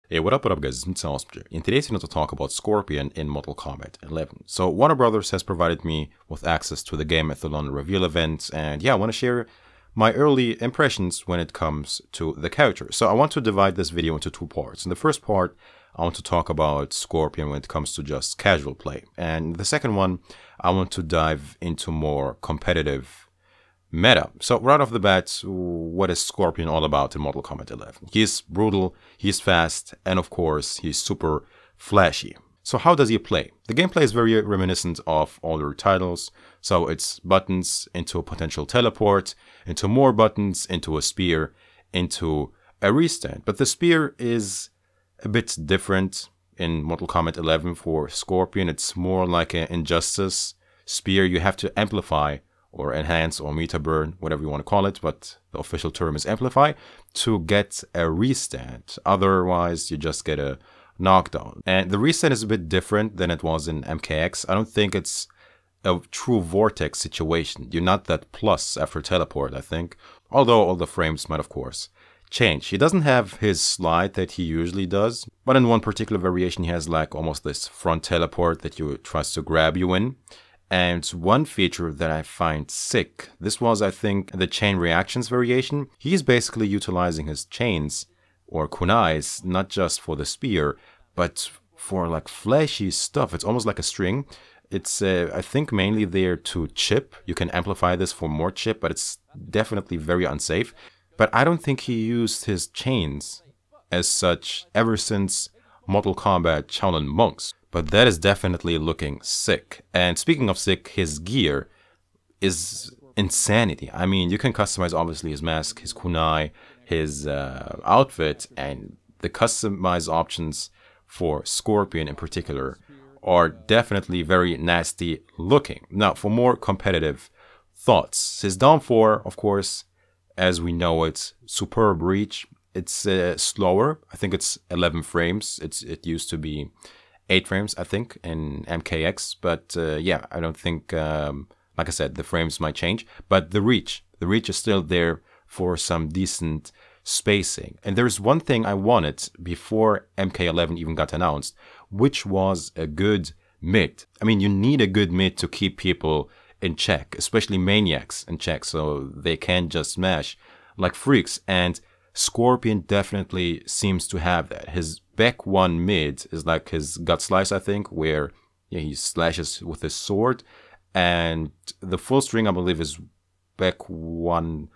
Hey, what up guys, it's Mr. In today's video to talk about Scorpion in Mortal Kombat 11. So Warner Brothers has provided me with access to the game at the London reveal event, and yeah, I want to share my early impressions when it comes to the character. So I want to divide this video into two parts. In the first part, I want to talk about Scorpion when it comes to just casual play. And the second one, I want to dive into more competitive meta. So right off the bat, what is Scorpion all about in Mortal Kombat 11? He's brutal, he's fast, and of course, he's super flashy. So how does he play? The gameplay is very reminiscent of older titles. So it's buttons into a potential teleport, into more buttons, into a spear, into a restand. But the spear is a bit different in Mortal Kombat 11 for Scorpion. It's more like an Injustice spear. You have to amplify or enhance or meta burn, whatever you want to call it, but the official term is amplify, to get a restand. Otherwise, you just get a knockdown. And the restand is a bit different than it was in MKX. I don't think it's a true vortex situation. You're not that plus after teleport, I think. Although all the frames might, of course, change. He doesn't have his slide that he usually does, but in one particular variation, he has like almost this front teleport that tries to grab you in. And one feature that I find sick, this was, I think, the chain reactions variation. He's basically utilizing his chains or kunais, not just for the spear, but for like flashy stuff. It's almost like a string. It's, I think, mainly there to chip. You can amplify this for more chip, but it's definitely very unsafe. But I don't think he used his chains as such ever since Mortal Kombat Shaolin Monks. But that is definitely looking sick. And speaking of sick, his gear is insanity. I mean, you can customize obviously his mask, his kunai, his outfit, and the customized options for Scorpion in particular are definitely very nasty looking. Now, for more competitive thoughts, his down 4, of course, as we know it, superb reach. It's slower. I think it's 11 frames. It used to be 8 frames, I think, in MKX, but yeah, I don't think, like I said, the frames might change, but the reach is still there for some decent spacing. And there's one thing I wanted before MK11 even got announced, which was a good mid. I mean, you need a good mid to keep people in check, especially maniacs in check, so they can't just smash like freaks. And Scorpion definitely seems to have that. His back 1 mid is like his gut slice, I think, where he slashes with his sword, and the full string, I believe, is back 1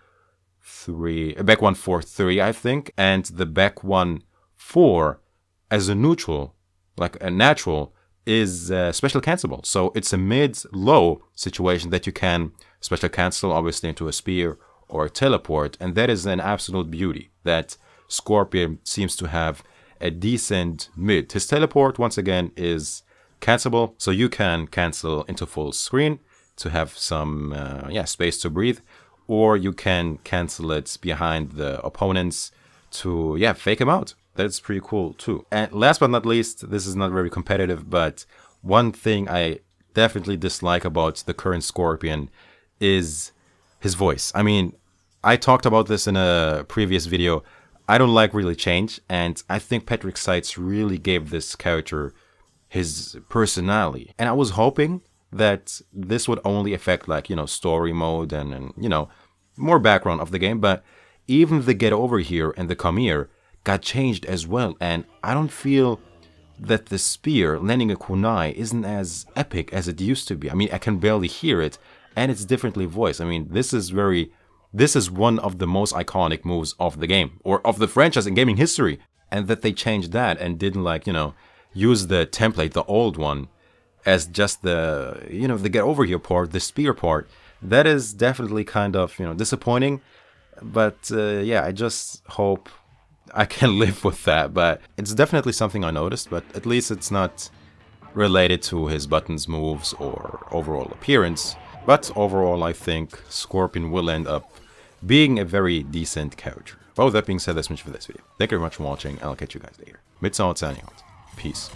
4 3, I think, and the back 1 4 as a neutral, like a natural, is special cancelable. So it's a mid-low situation that you can special cancel, obviously, into a spear or teleport, and that is an absolute beauty that Scorpion seems to have a decent mid. His teleport, once again, is cancelable, so you can cancel into full screen to have some space to breathe, or you can cancel it behind the opponents to fake him out. That's pretty cool too. And last but not least, this is not very competitive, but one thing I definitely dislike about the current Scorpion is his voice. I mean, I talked about this in a previous video. I don't like really change, and I think Patrick Seitz really gave this character his personality. And I was hoping that this would only affect, like, story mode and more background of the game, but even the get over here and the come here got changed as well, and I don't feel that the spear landing a kunai isn't as epic as it used to be. I mean, I can barely hear it, and it's differently voiced. I mean, this is one of the most iconic moves of the game, or of the franchise in gaming history. And that they changed that and didn't, like, use the template, the old one, as just the, the get over here part, the spear part. That is definitely kind of, disappointing. But yeah, I just hope I can live with that. But it's definitely something I noticed, but at least it's not related to his buttons moves or overall appearance. But overall, I think Scorpion will end up being a very decent character. Well, with that being said, that's much for this video. Thank you very much for watching, and I'll catch you guys later. Signing out. Peace.